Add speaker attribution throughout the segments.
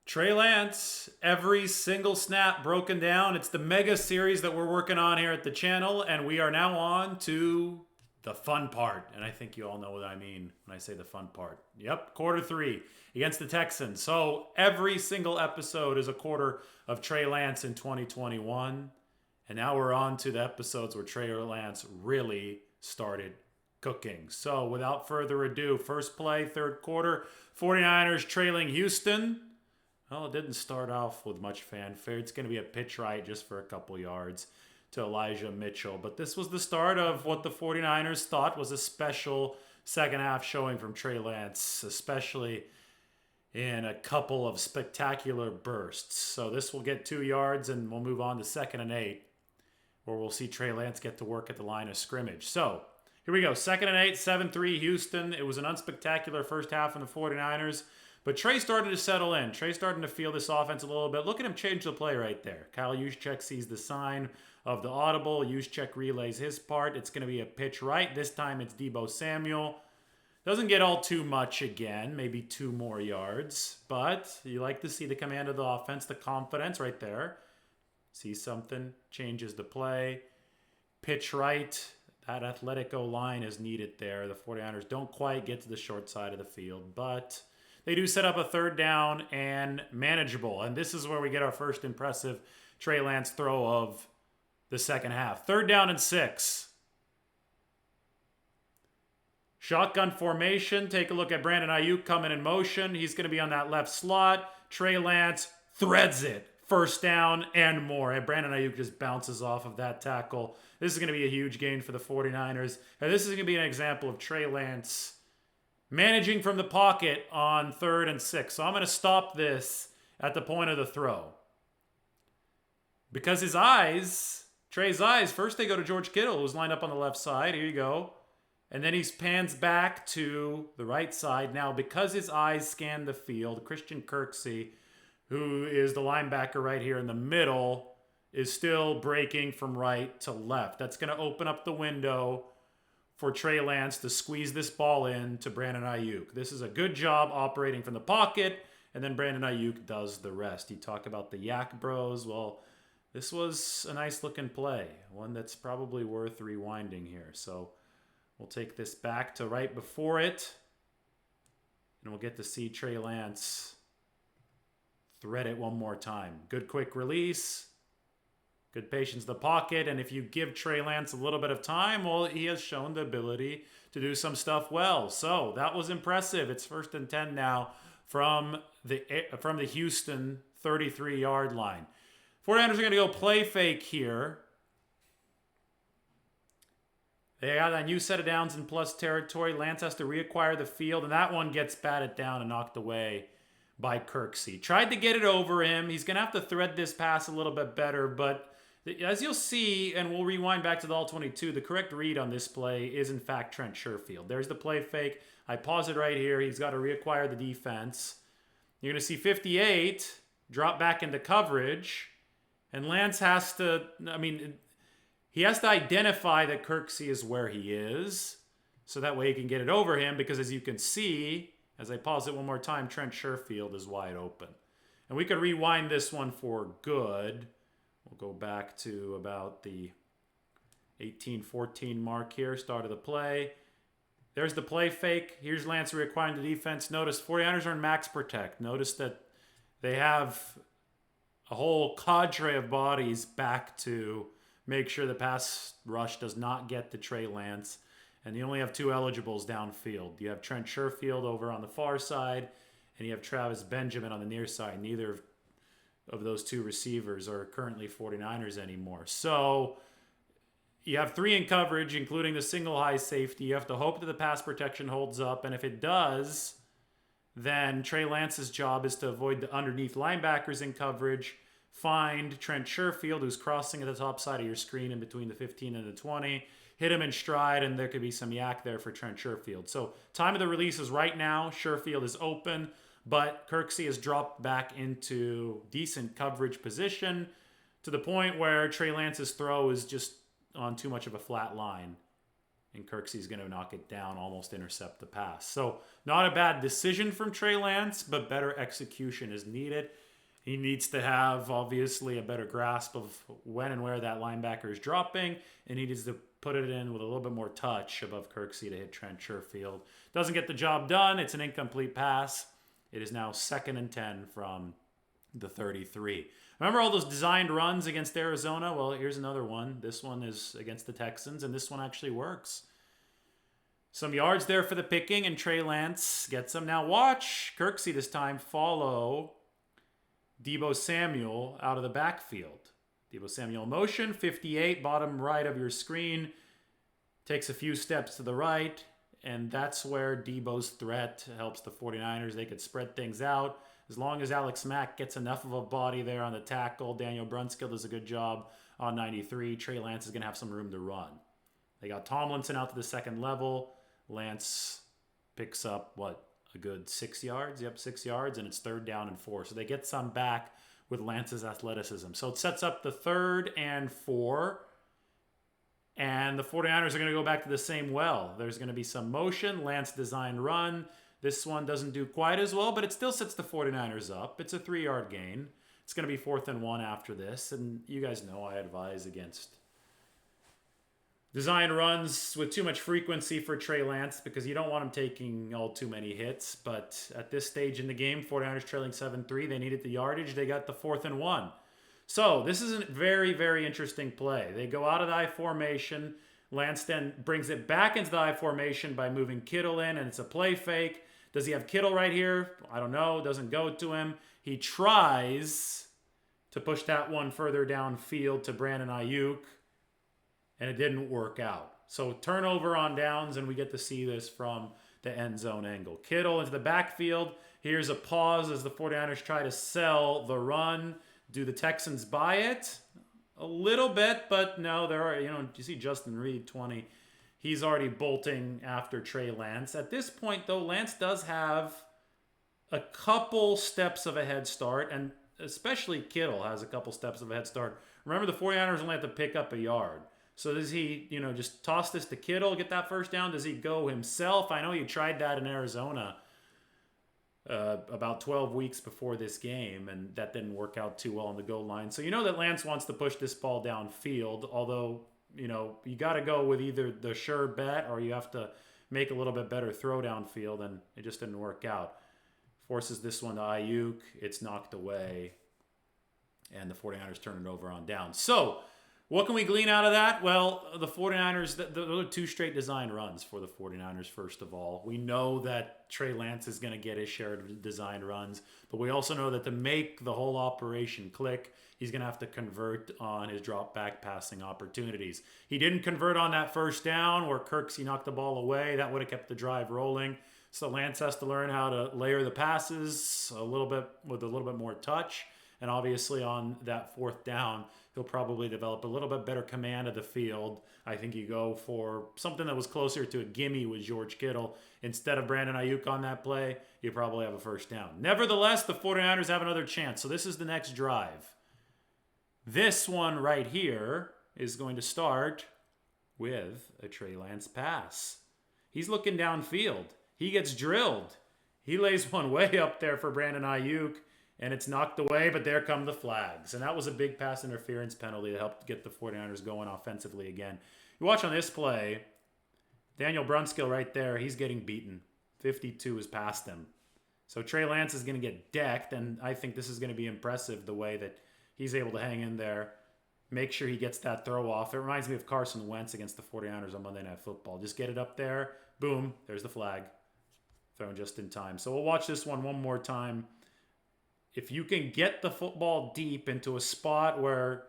Speaker 1: Trey Lance, every single snap broken down. It's the mega series that we're working on here at the channel, and we are now on to the fun part. And I think you all know what I mean when I say the fun part. Yep, quarter three against the Texans. So every single episode is a quarter of Trey Lance in 2021. And now we're on to the episodes where Trey Lance really started cooking. So without further ado, first play, third quarter, 49ers trailing Houston. Well, it didn't start off with much fanfare. It's going to be a pitch right just for a couple yards to Elijah Mitchell. But this was the start of what the 49ers thought was a special second half showing from Trey Lance, especially in a couple of spectacular bursts. So this will get 2 yards, and we'll move on to 2nd and 8, where we'll see Trey Lance get to work at the line of scrimmage. So here we go. 2nd and 8, 7-3 Houston. It was an unspectacular first half from the 49ers. But Trey started to settle in. Trey starting to feel this offense a little bit. Look at him change the play right there. Kyle Juszczyk sees the sign of the audible. Juszczyk relays his part. It's going to be a pitch right. This time it's Deebo Samuel. Doesn't get all too much again. Maybe 2 more yards. But you like to see the command of the offense, the confidence right there. See something, changes the play. Pitch right. That athletic O-line is needed there. The 49ers don't quite get to the short side of the field, but they do set up a third down and manageable. And this is where we get our first impressive Trey Lance throw of the second half. 3rd down and 6. Shotgun formation. Take a look at Brandon Ayuk coming in motion. He's going to be on that left slot. Trey Lance threads it. 1st down and more. And Brandon Ayuk just bounces off of that tackle. This is going to be a huge gain for the 49ers. And this is going to be an example of Trey Lance managing from the pocket on 3rd and 6. So I'm going to stop this at the point of the throw. Because his eyes, Trey's eyes, first they go to George Kittle, who's lined up on the left side. Here you go. And then he pans back to the right side. Now, because his eyes scan the field, Christian Kirksey, who is the linebacker right here in the middle, is still breaking from right to left. That's going to open up the window for Trey Lance to squeeze this ball in to Brandon Ayuk. This is a good job operating from the pocket, and then Brandon Ayuk does the rest. You talk about the Yak Bros. Well, this was a nice-looking play, one that's probably worth rewinding here. So we'll take this back to right before it, and we'll get to see Trey Lance thread it one more time. Good quick release. Good patience in the pocket, and if you give Trey Lance a little bit of time, well, he has shown the ability to do some stuff well. So that was impressive. It's 1st and 10 now from the Houston 33-yard line. 49ers are going to go play fake here. They got a new set of downs in plus territory. Lance has to reacquire the field, and that one gets batted down and knocked away by Kirksey. Tried to get it over him. He's going to have to thread this pass a little bit better, but as you'll see, and we'll rewind back to the All-22, the correct read on this play is, in fact, Trent Sherfield. There's the play fake. I pause it right here. He's got to reacquire the defense. You're going to see 58 drop back into coverage, and Lance has to, he has to identify that Kirksey is where he is, so that way he can get it over him, because as you can see, as I pause it one more time, Trent Sherfield is wide open. And we could rewind this one for good. We'll go back to about the 18-14 mark here, start of the play. There's the play fake. Here's Lance reacquiring the defense. Notice 49ers are in max protect. Notice that they have a whole cadre of bodies back to make sure the pass rush does not get to Trey Lance. And you only have 2 eligibles downfield. You have Trent Sherfield over on the far side, and you have Travis Benjamin on the near side. Neither of those 2 receivers are currently 49ers anymore. So you have 3 in coverage, including the single high safety. You have to hope that the pass protection holds up, and if it does, then Trey Lance's job is to avoid the underneath linebackers in coverage, find Trent Sherfield, who's crossing at the top side of your screen in between the 15 and the 20, hit him in stride, and there could be some yak there for Trent Sherfield. So time of the release is right now. Sherfield is open, but Kirksey has dropped back into decent coverage position to the point where Trey Lance's throw is just on too much of a flat line. And Kirksey's going to knock it down, almost intercept the pass. So not a bad decision from Trey Lance, but better execution is needed. He needs to have, obviously, a better grasp of when and where that linebacker is dropping, and he needs to put it in with a little bit more touch above Kirksey to hit Trent Sherfield. Doesn't get the job done. It's an incomplete pass. It is now 2nd and 10 from the 33. Remember all those designed runs against Arizona? Well, here's another one. This one is against the Texans, and this one actually works. Some yards there for the picking, and Trey Lance gets them. Now watch Kirksey this time follow Deebo Samuel out of the backfield. Deebo Samuel in motion, 58, bottom right of your screen. Takes a few steps to the right, and that's where Deebo's threat helps the 49ers. They could spread things out. As long as Alex Mack gets enough of a body there on the tackle, Daniel Brunskill does a good job on 93. Trey Lance is going to have some room to run. They got Tomlinson out to the second level. Lance picks up, a good 6 yards? Yep, 6 yards, and it's 3rd down and 4. So they get some back with Lance's athleticism. So it sets up the 3rd and 4. And the 49ers are going to go back to the same well. There's going to be some motion. Lance designed run. This one doesn't do quite as well, but it still sets the 49ers up. It's a 3-yard gain. It's going to be 4th and 1 after this. And you guys know I advise against design runs with too much frequency for Trey Lance because you don't want him taking all too many hits. But at this stage in the game, 49ers trailing 7-3. They needed the yardage. They got the 4th and 1. So this is a very, very interesting play. They go out of the I formation. Lance then brings it back into the I formation by moving Kittle in, and it's a play fake. Does he have Kittle right here? I don't know. Doesn't go to him. He tries to push that one further downfield to Brandon Ayuk, and it didn't work out. So turnover on downs, and we get to see this from the end zone angle. Kittle into the backfield. Here's a pause as the 49ers try to sell the run. Do the Texans buy it? A little bit, but no, there are, you see Justin Reed, 20. He's already bolting after Trey Lance. At this point, though, Lance does have a couple steps of a head start, and especially Kittle has a couple steps of a head start. Remember, the 49ers only have to pick up a yard. So does he, just toss this to Kittle, get that first down? Does he go himself? I know he tried that in Arizona about 12 weeks before this game, and that didn't work out too well on the goal line. So you know that Lance wants to push this ball downfield, although, you got to go with either the sure bet or you have to make a little bit better throw downfield, and it just didn't work out. Forces this one to Ayuk. It's knocked away, and the 49ers turn it over on down. So what can we glean out of that? Well, the 49ers, those are 2 straight design runs for the 49ers, first of all. We know that Trey Lance is going to get his share of design runs, but we also know that to make the whole operation click, he's going to have to convert on his drop back passing opportunities. He didn't convert on that first down where Kirksey knocked the ball away. That would have kept the drive rolling. So Lance has to learn how to layer the passes a little bit with a little bit more touch. And obviously on that 4th down, he'll probably develop a little bit better command of the field. I think you go for something that was closer to a gimme with George Kittle. Instead of Brandon Ayuk on that play, you probably have a first down. Nevertheless, the 49ers have another chance. So this is the next drive. This one right here is going to start with a Trey Lance pass. He's looking downfield. He gets drilled. He lays one way up there for Brandon Ayuk, and it's knocked away, but there come the flags. And that was a big pass interference penalty that helped get the 49ers going offensively again. You watch on this play, Daniel Brunskill right there, he's getting beaten. 52 is past him. So Trey Lance is going to get decked, and I think this is going to be impressive the way that he's able to hang in there, make sure he gets that throw off. It reminds me of Carson Wentz against the 49ers on Monday Night Football. Just get it up there, boom, there's the flag. Thrown just in time. So we'll watch this one more time. If you can get the football deep into a spot where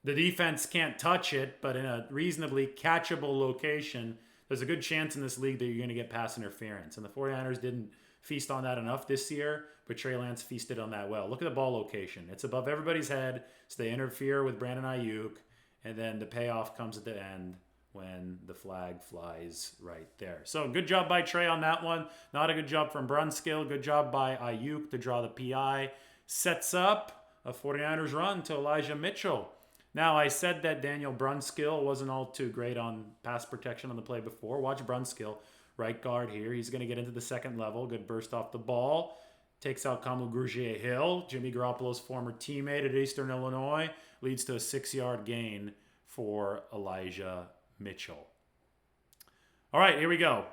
Speaker 1: the defense can't touch it, but in a reasonably catchable location, there's a good chance in this league that you're going to get pass interference. And the 49ers didn't feast on that enough this year, but Trey Lance feasted on that well. Look at the ball location. It's above everybody's head, so they interfere with Brandon Ayuk, and then the payoff comes at the end when the flag flies right there. So good job by Trey on that one. Not a good job from Brunskill. Good job by Ayuk to draw the PI. Sets up a 49ers run to Elijah Mitchell. Now, I said that Daniel Brunskill wasn't all too great on pass protection on the play before. Watch Brunskill, right guard here. He's going to get into the second level. Good burst off the ball. Takes out Kamu Grugier-Hill, Jimmy Garoppolo's former teammate at Eastern Illinois. Leads to a 6-yard gain for Elijah Mitchell. All right, here we go.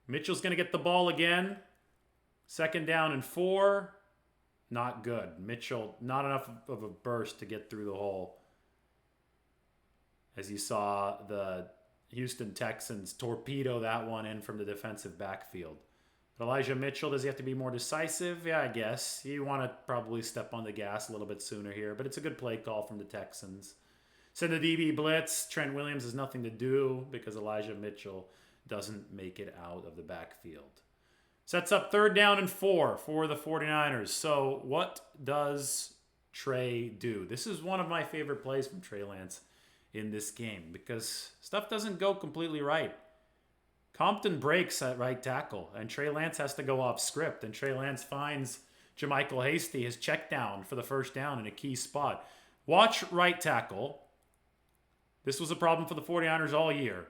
Speaker 1: Mitchell's going to get the ball again. 2nd down and 4. Not good. Mitchell, not enough of a burst to get through the hole. As you saw the Houston Texans torpedo that one in from the defensive backfield. But Elijah Mitchell, does he have to be more decisive? Yeah, I guess. You want to probably step on the gas a little bit sooner here, but it's a good play call from the Texans. Send the DB blitz. Trent Williams has nothing to do because Elijah Mitchell doesn't make it out of the backfield. Sets up 3rd down and 4 for the 49ers. So what does Trey do? This is one of my favorite plays from Trey Lance in this game because stuff doesn't go completely right. Compton breaks at right tackle, and Trey Lance has to go off script, and Trey Lance finds JaMycal Hasty, his check down for the 1st down in a key spot. Watch right tackle. This was a problem for the 49ers all year.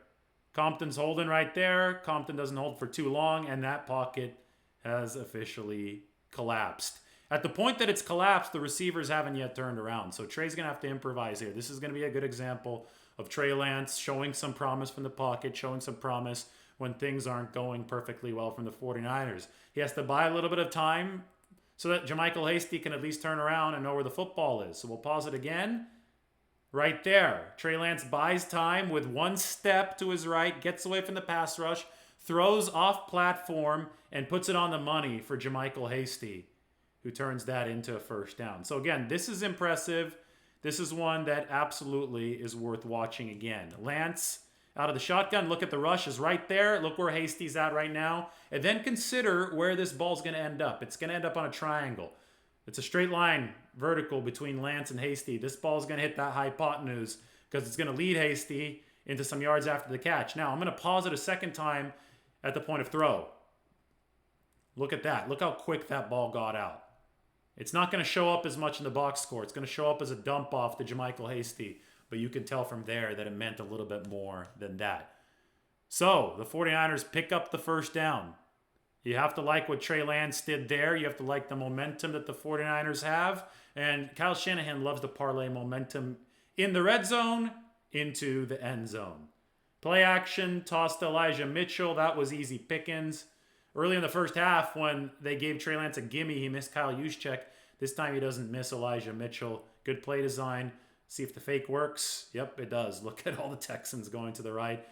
Speaker 1: Compton's holding right there. Compton doesn't hold for too long, and that pocket has officially collapsed. At the point that it's collapsed, the receivers haven't yet turned around. So Trey's going to have to improvise here. This is going to be a good example of Trey Lance showing some promise from the pocket, showing some promise when things aren't going perfectly well from the 49ers. He has to buy a little bit of time so that JaMycal Hasty can at least turn around and know where the football is. So we'll pause it again. Right there. Trey Lance buys time with 1 step to his right, gets away from the pass rush, throws off platform, and puts it on the money for JaMycal Hasty, who turns that into a 1st down. So again, this is impressive. This is one that absolutely is worth watching again. Lance out of the shotgun. Look at the rush is right there. Look where Hasty's at right now. And then consider where this ball's going to end up. It's going to end up on a triangle. It's a straight line vertical between Lance and Hasty. This ball's going to hit that hypotenuse because it's going to lead Hasty into some yards after the catch. Now, I'm going to pause it a 2nd time at the point of throw. Look at that. Look how quick that ball got out. It's not going to show up as much in the box score. It's going to show up as a dump off to JaMycal Hasty. But you can tell from there that it meant a little bit more than that. So, the 49ers pick up the 1st down. You have to like what Trey Lance did there. You have to like the momentum that the 49ers have. And Kyle Shanahan loves to parlay momentum in the red zone into the end zone. Play action, toss to Elijah Mitchell. That was easy pickings. Early in the 1st half, when they gave Trey Lance a gimme, he missed Kyle Juszczyk. This time he doesn't miss Elijah Mitchell. Good play design. See if the fake works. Yep, it does. Look at all the Texans going to the right.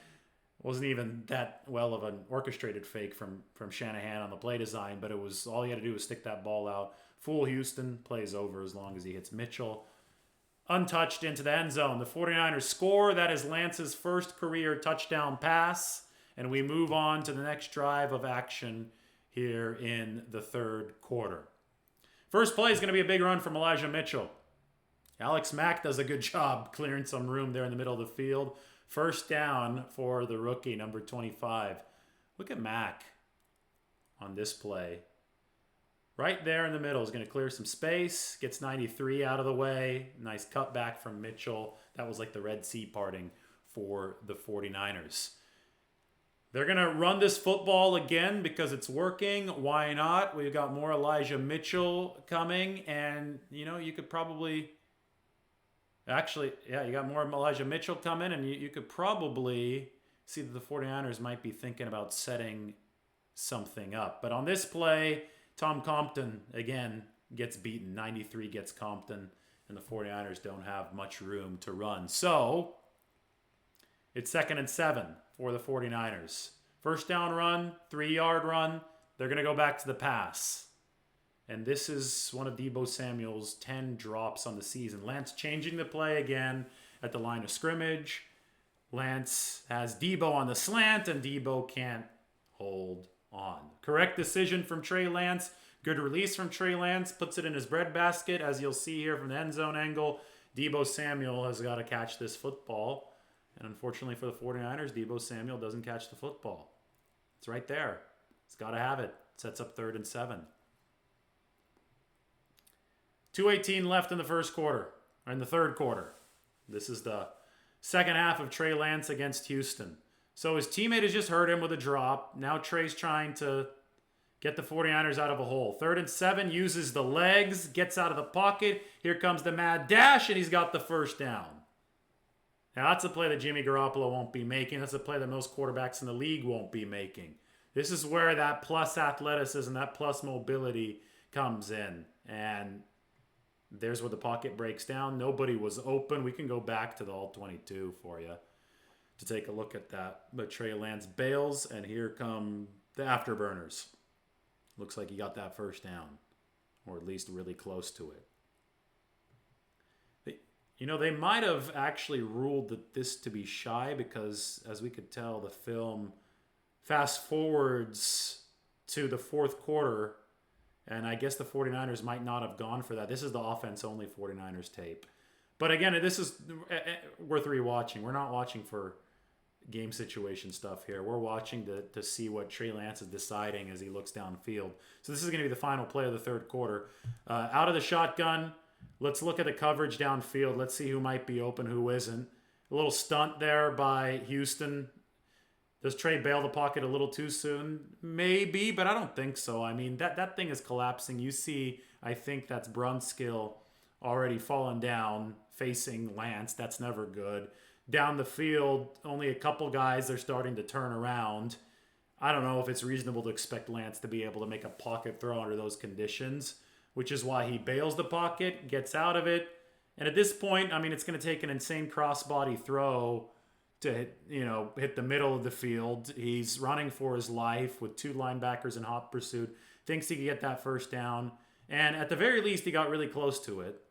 Speaker 1: Wasn't even that well of an orchestrated fake from Shanahan on the play design, but it was all he had to do was stick that ball out. Fool Houston, plays over as long as he hits Mitchell. Untouched into the end zone. The 49ers score. That is Lance's 1st career touchdown pass. And we move on to the next drive of action here in the 3rd quarter. First play is going to be a big run from Elijah Mitchell. Alex Mack does a good job clearing some room there in the middle of the field. 1st down for the rookie, number 25. Look at Mack on this play. Right there in the middle is going to clear some space. Gets 93 out of the way. Nice cutback from Mitchell. That was like the Red Sea parting for the 49ers. They're going to run this football again because it's working. Why not? We've got more Elijah Mitchell coming. And, you know, you could probably... Actually, yeah, you got more Elijah Mitchell coming, and you could probably see that the 49ers might be thinking about setting something up. But on this play, Tom Compton, again, gets beaten. 93 gets Compton, and the 49ers don't have much room to run. So, it's 2nd and 7 for the 49ers. 1st down run, 3-yard run. They're going to go back to the pass. And this is one of Deebo Samuel's 10 drops on the season. Lance changing the play again at the line of scrimmage. Lance has Deebo on the slant, and Deebo can't hold on. Correct decision from Trey Lance. Good release from Trey Lance. Puts it in his breadbasket. As you'll see here from the end zone angle, Deebo Samuel has got to catch this football. And unfortunately for the 49ers, Deebo Samuel doesn't catch the football. It's right there. He's got to have it. Sets up 3rd and 7. 2:18 left in the 1st quarter. in the third quarter. This is the second half of Trey Lance against Houston. So his teammate has just hurt him with a drop. Now Trey's trying to get the 49ers out of a hole. 3rd and 7, uses the legs, gets out of the pocket. Here comes the mad dash, and he's got the first down. Now that's a play that Jimmy Garoppolo won't be making. That's a play that most quarterbacks in the league won't be making. This is where that plus athleticism, that plus mobility comes in. And there's where the pocket breaks down. Nobody was open. We can go back to the all-22 for you to take a look at that. But Trey Lance bails, and here come the afterburners. Looks like he got that first down, or at least really close to it. They might have actually ruled this to be shy because, as we could tell, the film fast forwards to the fourth quarter, and I guess the 49ers might not have gone for that. This is the offense-only 49ers tape. But again, this is worth rewatching. We're not watching for game situation stuff here. We're watching to see what Trey Lance is deciding as he looks downfield. So this is going to be the final play of the third quarter. Out of the shotgun, let's look at the coverage downfield. Let's see who might be open, who isn't. A little stunt there by Houston. Does Trey bail the pocket a little too soon? Maybe, but I don't think so. I mean, that thing is collapsing. You see, I think that's Brunskill already fallen down, facing Lance. That's never good. Down the field, only a couple guys are starting to turn around. I don't know if it's reasonable to expect Lance to be able to make a pocket throw under those conditions, which is why he bails the pocket, gets out of it. And at this point, I mean, it's going to take an insane crossbody throw to hit the middle of the field. He's running for his life with 2 linebackers in hot pursuit. Thinks he could get that first down. And at the very least, he got really close to it.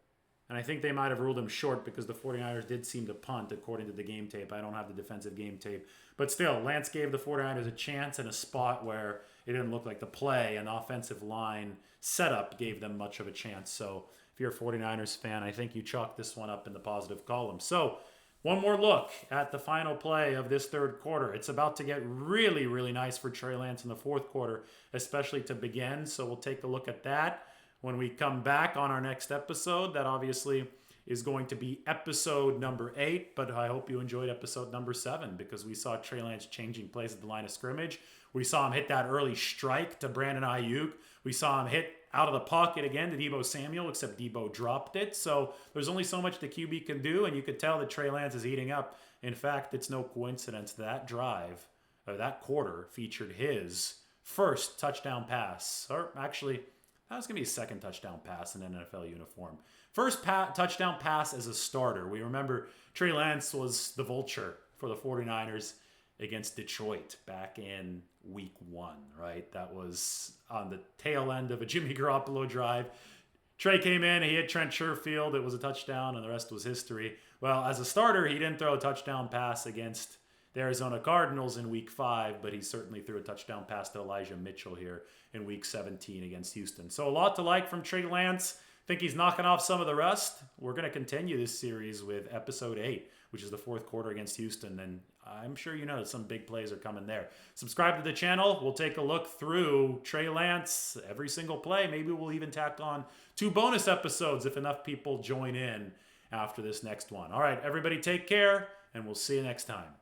Speaker 1: And I think they might have ruled him short because the 49ers did seem to punt, according to the game tape. I don't have the defensive game tape. But still, Lance gave the 49ers a chance in a spot where it didn't look like the play and the offensive line setup gave them much of a chance. So if you're a 49ers fan, I think you chalk this one up in the positive column. So one more look at the final play of this third quarter. It's about to get really, really nice for Trey Lance in the fourth quarter, especially to begin. So we'll take a look at that when we come back on our next episode. That obviously is going to be episode number 8, but I hope you enjoyed episode number 7 because we saw Trey Lance changing plays at the line of scrimmage. We saw him hit that early strike to Brandon Ayuk. We saw him hit out of the pocket again to Deebo Samuel, except Deebo dropped it. So there's only so much the QB can do, and you could tell that Trey Lance is heating up. In fact, it's no coincidence that drive, or that quarter, featured his first touchdown pass. Or actually, that was going to be his second touchdown pass in an NFL uniform. First touchdown pass as a starter. We remember Trey Lance was the vulture for the 49ers against Detroit back in week 1, right? That was on the tail end of a Jimmy Garoppolo drive. Trey came in, he hit Trent Sherfield. It was a touchdown, and the rest was history. Well, as a starter, he didn't throw a touchdown pass against the Arizona Cardinals in week 5, but he certainly threw a touchdown pass to Elijah Mitchell here in week 17 against Houston. So a lot to like from Trey Lance. Think he's knocking off some of the rest. We're going to continue this series with episode 8, which is the fourth quarter against Houston, and I'm sure you know that some big plays are coming there. Subscribe to the channel. We'll take a look through Trey Lance, every single play. Maybe we'll even tack on 2 bonus episodes if enough people join in after this next one. All right, everybody take care, and we'll see you next time.